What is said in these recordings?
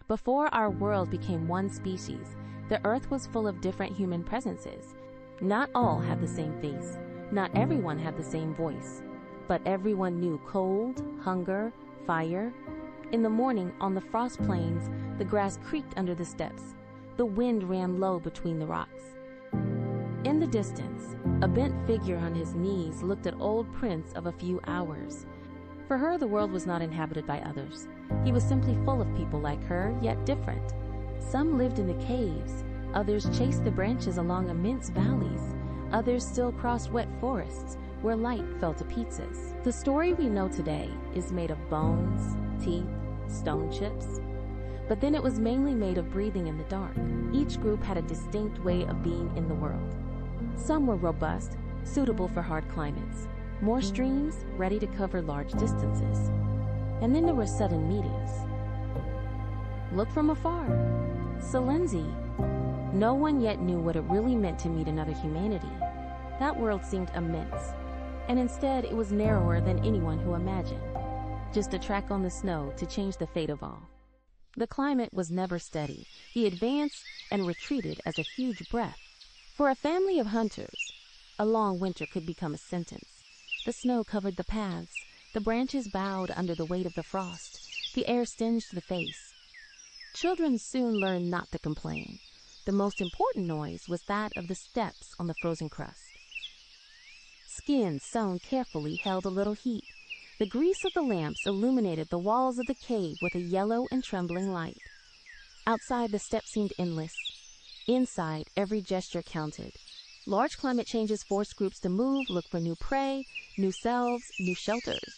Before our world became one species, the Earth was full of different human presences. Not all had the same face. Not everyone had the same voice. But everyone knew cold, hunger, fire. In the morning, on the frost plains, the grass creaked under the steps. The wind ran low between the rocks. In the distance, a bent figure on his knees looked at old Prince of a few hours. For her, the world was not inhabited by others. He was simply full of people like her, yet different. Some lived in the caves. Others chased the branches along immense valleys. Others still crossed wet forests, where light fell to pizzas. The story we know today is made of bones, teeth, stone chips. But then it was mainly made of breathing in the dark. Each group had a distinct way of being in the world. Some were robust, suitable for hard climates. More streams, ready to cover large distances. And then there were sudden meetings. Look from afar. Salenzi. No one yet knew what it really meant to meet another humanity. That world seemed immense. And instead, it was narrower than anyone who imagined. Just a track on the snow to change the fate of all. The climate was never steady. He advanced and retreated as a huge breath. For a family of hunters, a long winter could become a sentence. The snow covered the paths. The branches bowed under the weight of the frost. The air singed the face. Children soon learned not to complain. The most important noise was that of the steps on the frozen crust. Skins sewn carefully held a little heat. The grease of the lamps illuminated the walls of the cave with a yellow and trembling light. Outside, the steps seemed endless. Inside, every gesture counted. Large climate changes forced groups to move, look for new prey, new selves, new shelters.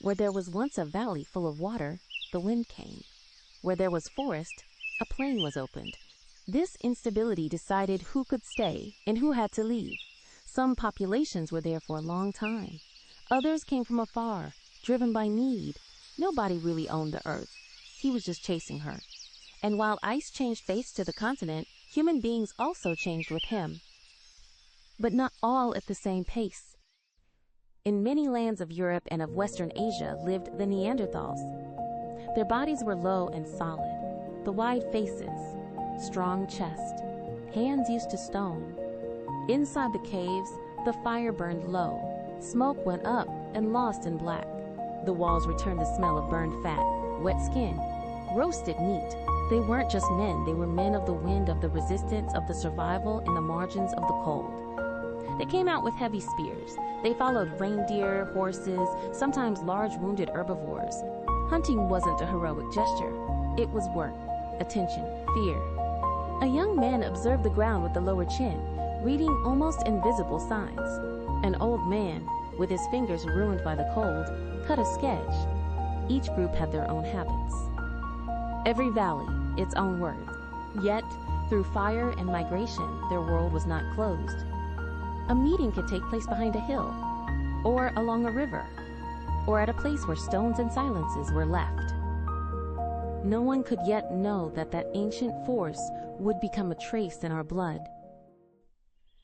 Where there was once a valley full of water, the wind came. Where there was forest, a plain was opened. This instability decided who could stay and who had to leave. Some populations were there for a long time. Others came from afar, driven by need. Nobody really owned the earth. He was just chasing her. And while ice changed face to the continent, human beings also changed with him. But not all at the same pace. In many lands of Europe and of Western Asia lived the Neanderthals. Their bodies were low and solid, the wide faces, strong chest, hands used to stone. Inside the caves, the fire burned low. Smoke went up and lost in black. The walls returned the smell of burned fat, wet skin, roasted meat. They weren't just men, they were men of the wind, of the resistance, of the survival in the margins of the cold. They came out with heavy spears. They followed reindeer, horses, sometimes large wounded herbivores. Hunting wasn't a heroic gesture. It was work, attention, fear. A young man observed the ground with the lower chin, reading almost invisible signs. An old man, with his fingers ruined by the cold, cut a sketch. Each group had their own habits. Every valley, its own words. Yet, through fire and migration, their world was not closed. A meeting could take place behind a hill, or along a river, or at a place where stones and silences were left. No one could yet know that that ancient force would become a trace in our blood.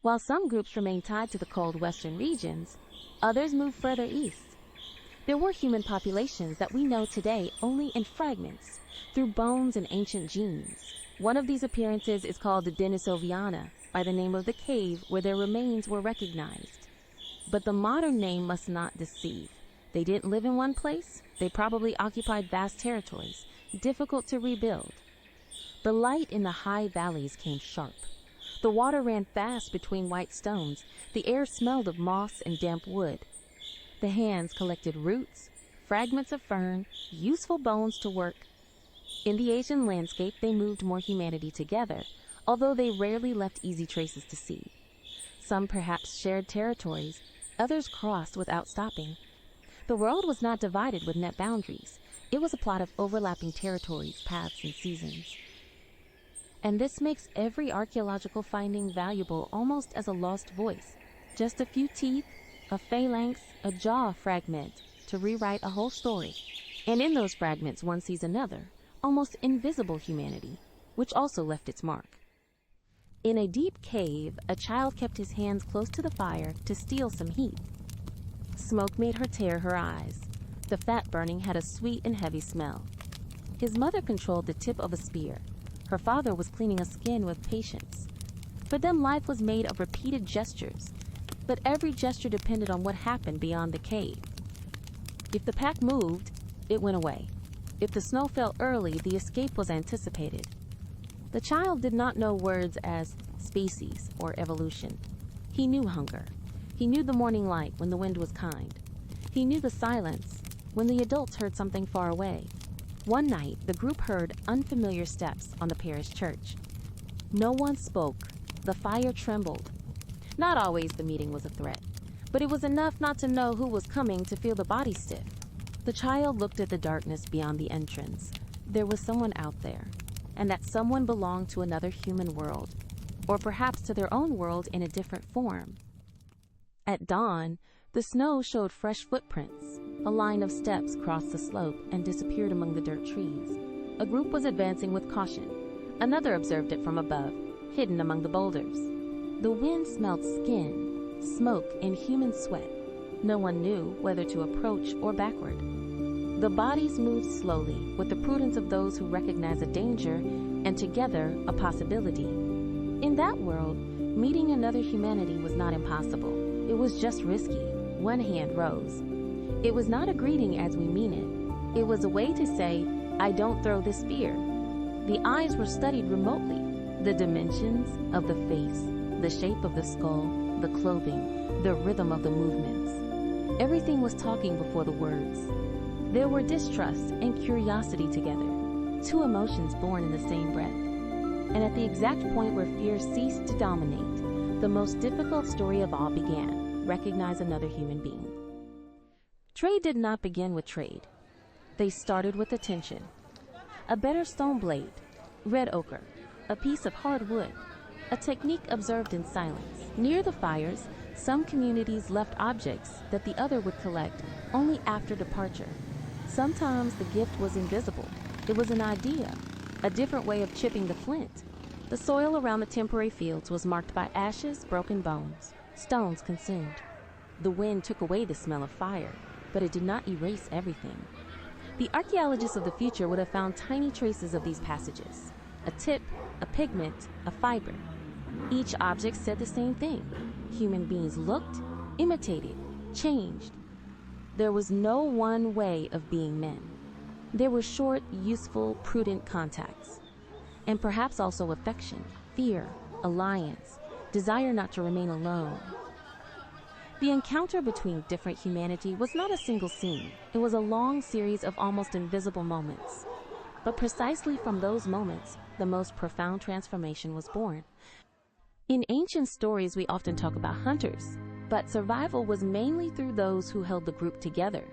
While some groups remained tied to the cold western regions, others moved further east. There were human populations that we know today only in fragments, through bones and ancient genes. One of these appearances is called the Denisoviana, by the name of the cave where their remains were recognized. But the modern name must not deceive. They didn't live in one place. They probably occupied vast territories, difficult to rebuild. The light in the high valleys came sharp. The water ran fast between white stones. The air smelled of moss and damp wood. The hands collected roots, fragments of fern, useful bones to work. In the Asian landscape, they moved more humanity together, although they rarely left easy traces to see. Some perhaps shared territories, others crossed without stopping. The world was not divided with net boundaries. It was a plot of overlapping territories, paths, and seasons. And this makes every archaeological finding valuable almost as a lost voice. Just a few teeth, a phalanx, a jaw fragment to rewrite a whole story. And in those fragments one sees another, almost invisible humanity, which also left its mark. In a deep cave, a child kept his hands close to the fire to steal some heat. Smoke made her tear her eyes. The fat burning had a sweet and heavy smell. His mother controlled the tip of a spear. Her father was cleaning a skin with patience. For them, life was made of repeated gestures, but every gesture depended on what happened beyond the cave. If the pack moved, it went away. If the snow fell early, the escape was anticipated. The child did not know words as species or evolution. He knew hunger. He knew the morning light when the wind was kind. He knew the silence when the adults heard something far away. One night, the group heard unfamiliar steps on the parish church. No one spoke. The fire trembled. Not always the meeting was a threat, but it was enough not to know who was coming to feel the body stiff. The child looked at the darkness beyond the entrance. There was someone out there, and that someone belonged to another human world, or perhaps to their own world in a different form. At dawn, the snow showed fresh footprints. A line of steps crossed the slope and disappeared among the dirt trees. A group was advancing with caution. Another observed it from above, hidden among the boulders. The wind smelled skin, smoke, and human sweat. No one knew whether to approach or backward. The bodies moved slowly, with the prudence of those who recognize a danger and together a possibility. In that world, meeting another humanity was not impossible. It was just risky. One hand rose. It was not a greeting as we mean it. It was a way to say, "I don't throw this spear." The eyes were studied remotely. The dimensions of the face, the shape of the skull, the clothing, the rhythm of the movements. Everything was talking before the words. There were distrust and curiosity together, two emotions born in the same breath. And at the exact point where fear ceased to dominate, the most difficult story of all began: recognize another human being. Trade did not begin with trade. They started with attention. A better stone blade, red ochre, a piece of hard wood, a technique observed in silence. Near the fires, some communities left objects that the other would collect only after departure. Sometimes the gift was invisible. It was an idea, a different way of chipping the flint. The soil around the temporary fields was marked by ashes, broken bones, stones consumed. The wind took away the smell of fire, but it did not erase everything. The archaeologists of the future would have found tiny traces of these passages: a tip, a pigment, a fiber. Each object said the same thing. Human beings looked, imitated, changed. There was no one way of being men. There were short, useful, prudent contacts, and perhaps also affection, fear, alliance, desire not to remain alone. The encounter between different humanity was not a single scene. It was a long series of almost invisible moments. But precisely from those moments, the most profound transformation was born. In ancient stories, we often talk about hunters, but survival was mainly through those who held the group together.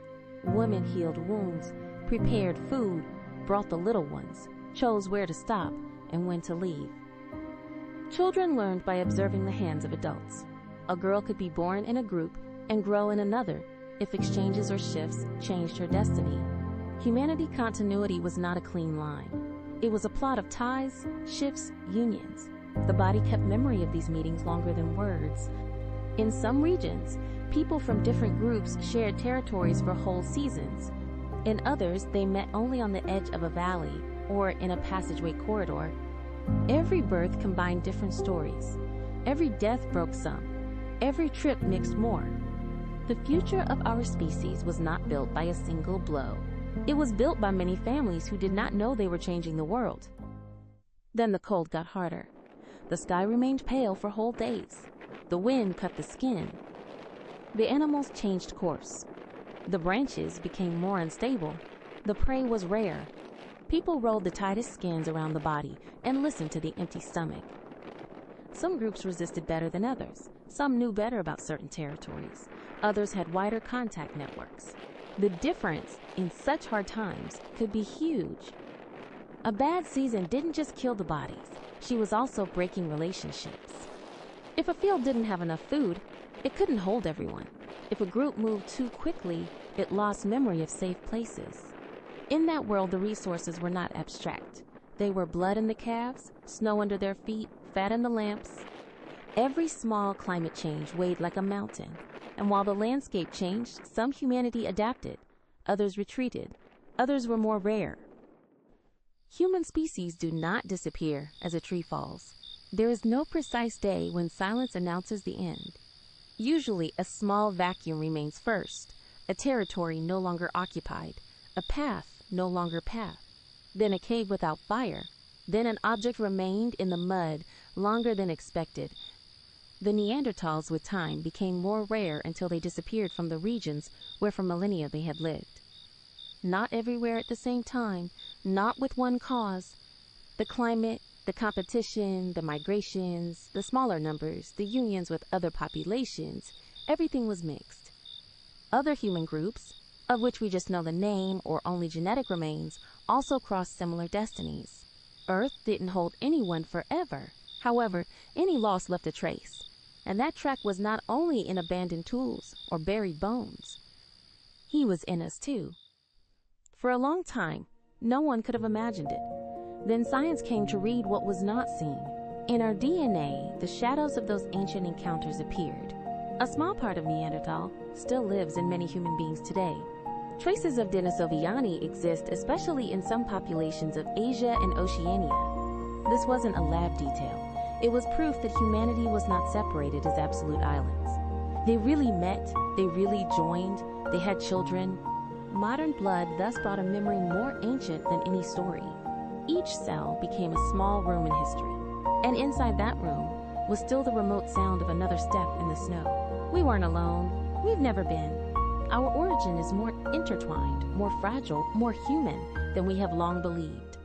Women healed wounds, prepared food, brought the little ones, chose where to stop and when to leave. Children learned by observing the hands of adults. A girl could be born in a group and grow in another if exchanges or shifts changed her destiny. Humanity continuity was not a clean line. It was a plot of ties, shifts, unions. The body kept memory of these meetings longer than words. In some regions, people from different groups shared territories for whole seasons. In others, they met only on the edge of a valley or in a passageway corridor. Every birth combined different stories. Every death broke some. Every trip mixed more. The future of our species was not built by a single blow. It was built by many families who did not know they were changing the world. Then the cold got harder. The sky remained pale for whole days. The wind cut the skin. The animals changed course. The branches became more unstable. The prey was rare. People rolled the tightest skins around the body and listened to the empty stomach. Some groups resisted better than others. Some knew better about certain territories. Others had wider contact networks. The difference in such hard times could be huge. A bad season didn't just kill the bodies. She was also breaking relationships. If a field didn't have enough food, it couldn't hold everyone. If a group moved too quickly, it lost memory of safe places. In that world, the resources were not abstract. They were blood in the calves, snow under their feet, fat in the lamps. Every small climate change weighed like a mountain, and while the landscape changed, some humanity adapted, others retreated, others were more rare. Human species do not disappear as a tree falls. There is no precise day when silence announces the end. Usually, a small vacuum remains first, a territory no longer occupied, a path no longer path, then a cave without fire, then an object remained in the mud longer than expected. The Neanderthals with time became more rare until they disappeared from the regions where for millennia they had lived. Not everywhere at the same time, not with one cause. The climate, the competition, the migrations, the smaller numbers, the unions with other populations, everything was mixed. Other human groups, of which we just know the name or only genetic remains, also crossed similar destinies. Earth didn't hold anyone forever. However, any loss left a trace, and that track was not only in abandoned tools or buried bones. He was in us too. For a long time, no one could have imagined it. Then science came to read what was not seen. In our DNA, the shadows of those ancient encounters appeared. A small part of Neanderthal still lives in many human beings today. Traces of Denisovani exist especially in some populations of Asia and Oceania. This wasn't a lab detail. It was proof that humanity was not separated as absolute islands. They really met, they really joined, they had children. Modern blood thus brought a memory more ancient than any story. Each cell became a small room in history, and inside that room was still the remote sound of another step in the snow. We weren't alone. We've never been. Our origin is more intertwined, more fragile, more human than we have long believed.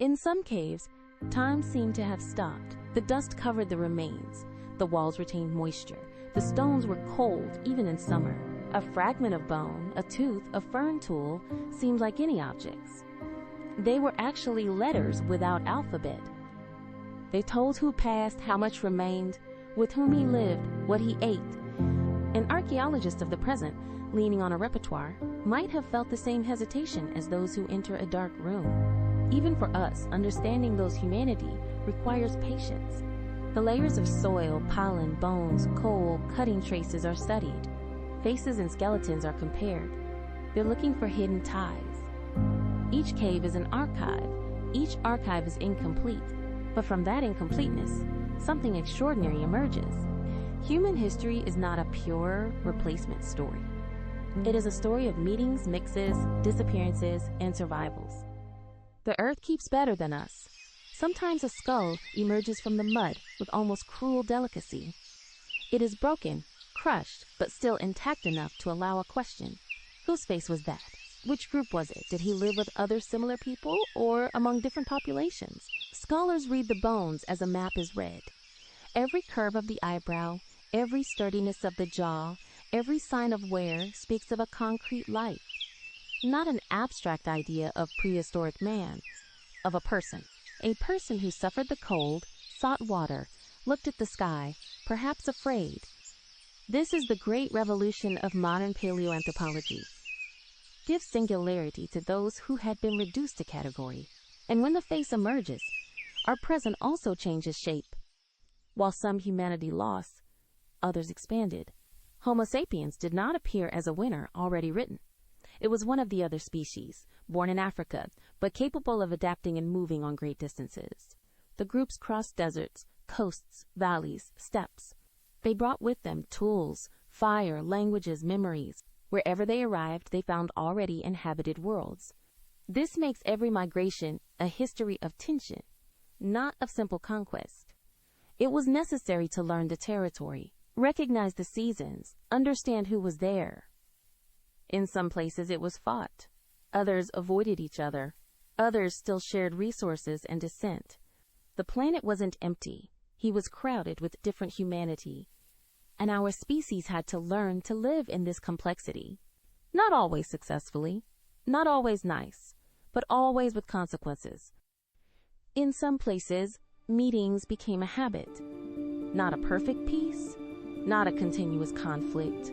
In some caves, time seemed to have stopped. The dust covered the remains. The walls retained moisture. The stones were cold, even in summer. A fragment of bone, a tooth, a fern tool seemed like any objects. They were actually letters without alphabet. They told who passed, how much remained, with whom he lived, what he ate. An archaeologist of the present, leaning on a repertoire, might have felt the same hesitation as those who enter a dark room. Even for us, understanding those humanity requires patience. The layers of soil, pollen, bones, coal, cutting traces are studied. Faces and skeletons are compared. They're looking for hidden ties. Each cave is an archive. Each archive is incomplete. But from that incompleteness, something extraordinary emerges. Human history is not a pure replacement story. It is a story of meetings, mixes, disappearances, and survivals. The earth keeps better than us. Sometimes a skull emerges from the mud with almost cruel delicacy. It is broken, crushed, but still intact enough to allow a question. Whose face was that? Which group was it? Did he live with other similar people or among different populations? Scholars read the bones as a map is read. Every curve of the eyebrow, every sturdiness of the jaw, every sign of wear speaks of a concrete life. Not an abstract idea of prehistoric man, of a person. A person who suffered the cold, sought water, looked at the sky, perhaps afraid. This is the great revolution of modern paleoanthropology. Give singularity to those who had been reduced to category. And when the face emerges, our present also changes shape. While some humanity lost, others expanded. Homo sapiens did not appear as a winner already written. It was one of the other species, born in Africa, but capable of adapting and moving on great distances. The groups crossed deserts, coasts, valleys, steppes. They brought with them tools, fire, languages, memories. Wherever they arrived, they found already inhabited worlds. This makes every migration a history of tension, not of simple conquest. It was necessary to learn the territory, recognize the seasons, understand who was there. In some places it was fought. Others avoided each other. Others still shared resources and descent. The planet wasn't empty. He was crowded with different humanity. And our species had to learn to live in this complexity. Not always successfully, not always nice, but always with consequences. In some places, meetings became a habit. Not a perfect peace, not a continuous conflict,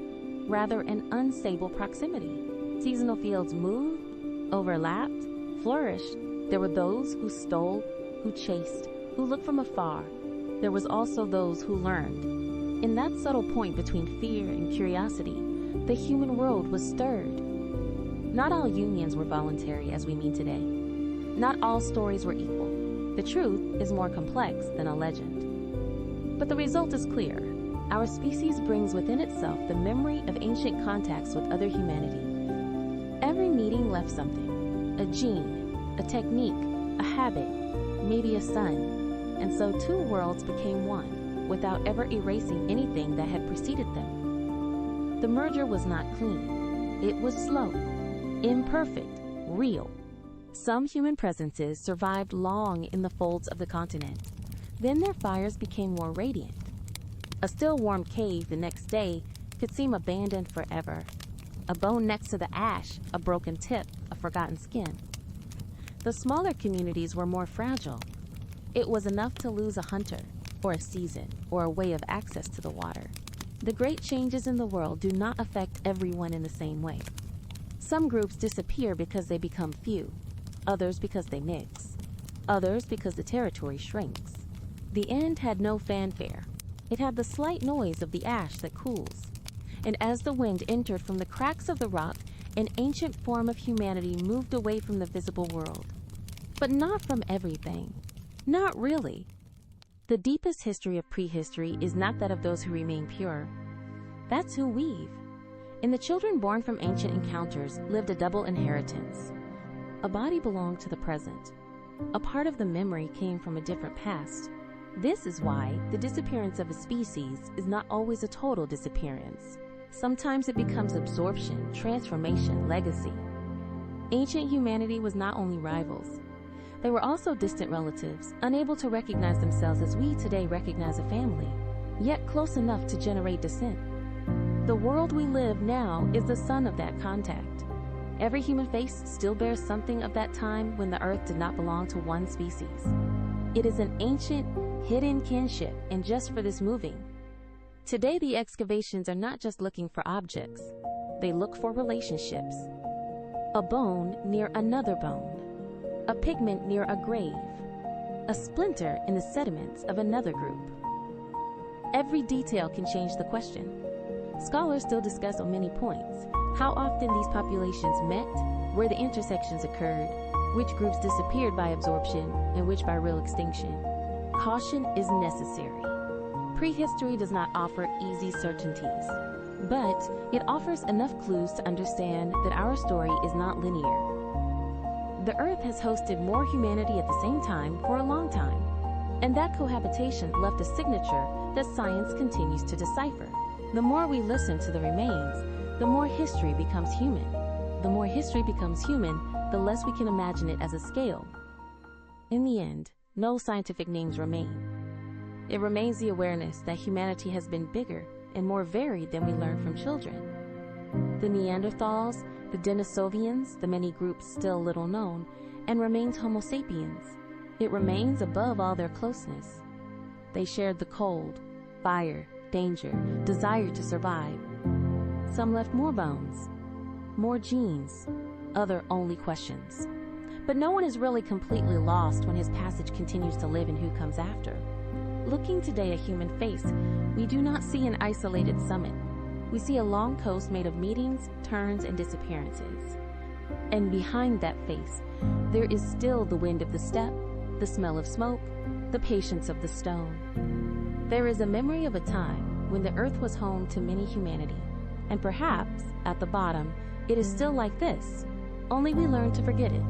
rather an unstable proximity. Seasonal fields moved, overlapped, flourished. There were those who stole, who chased, who looked from afar. There was also those who learned. In that subtle point between fear and curiosity, the human world was stirred. Not all unions were voluntary as we mean today. Not all stories were equal. The truth is more complex than a legend. But the result is clear. Our species brings within itself the memory of ancient contacts with other humanity. Every meeting left something, a gene, a technique, a habit, maybe a son. And so two worlds became one, without ever erasing anything that had preceded them. The merger was not clean. It was slow, imperfect, real. Some human presences survived long in the folds of the continent. Then their fires became more radiant. A still warm cave the next day could seem abandoned forever. A bone next to the ash, a broken tip, a forgotten skin. The smaller communities were more fragile. It was enough to lose a hunter, or a season, or a way of access to the water. The great changes in the world do not affect everyone in the same way. Some groups disappear because they become few, others because they mix, others because the territory shrinks. The end had no fanfare. It had the slight noise of the ash that cools. And as the wind entered from the cracks of the rock, an ancient form of humanity moved away from the visible world. But not from everything. Not really. The deepest history of prehistory is not that of those who remain pure. That's who weave. In the children born from ancient encounters lived a double inheritance. A body belonged to the present. A part of the memory came from a different past. This is why the disappearance of a species is not always a total disappearance. Sometimes it becomes absorption, transformation, legacy. Ancient humanity was not only rivals. They were also distant relatives, unable to recognize themselves as we today recognize a family, yet close enough to generate descent. The world we live now is the son of that contact. Every human face still bears something of that time when the earth did not belong to one species. It is an ancient, hidden kinship, and just for this moving. Today, the excavations are not just looking for objects. They look for relationships. A bone near another bone. A pigment near a grave. A splinter in the sediments of another group. Every detail can change the question. Scholars still discuss on many points how often these populations met, where the intersections occurred, which groups disappeared by absorption and which by real extinction. Caution is necessary. Prehistory does not offer easy certainties, but it offers enough clues to understand that our story is not linear. The Earth has hosted more humanity at the same time for a long time, and that cohabitation left a signature that science continues to decipher. The more we listen to the remains, the more history becomes human. The more history becomes human, the less we can imagine it as a scale. In the end, no scientific names remain. It remains the awareness that humanity has been bigger and more varied than we learned from children. The Neanderthals, the Denisovians, the many groups still little known, and remains Homo sapiens. It remains above all their closeness. They shared the cold, fire, danger, desire to survive. Some left more bones, more genes, other only questions. But no one is really completely lost when his passage continues to live in who comes after. Looking today at human face, we do not see an isolated summit. We see a long coast made of meetings, turns, and disappearances. And behind that face, there is still the wind of the steppe, the smell of smoke, the patience of the stone. There is a memory of a time when the earth was home to many humanity, and perhaps, at the bottom, it is still like this, only we learn to forget it.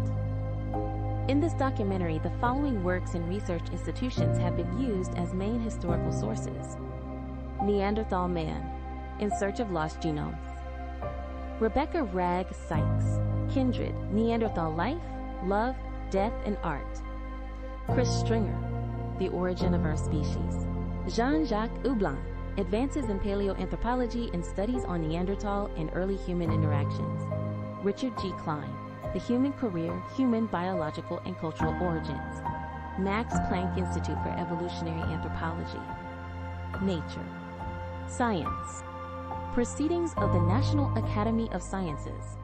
In this documentary, the following works and research institutions have been used as main historical sources. Neanderthal Man, In Search of Lost Genomes. Rebecca Ragg Sykes, Kindred, Neanderthal Life, Love, Death, and Art. Chris Stringer, The Origin of Our Species. Jean-Jacques Hublin, Advances in Paleoanthropology and Studies on Neanderthal and Early Human Interactions. Richard G. Klein, The Human Career, Human Biological and Cultural Origins. Max Planck Institute for Evolutionary Anthropology. Nature. Science. Proceedings of the National Academy of Sciences.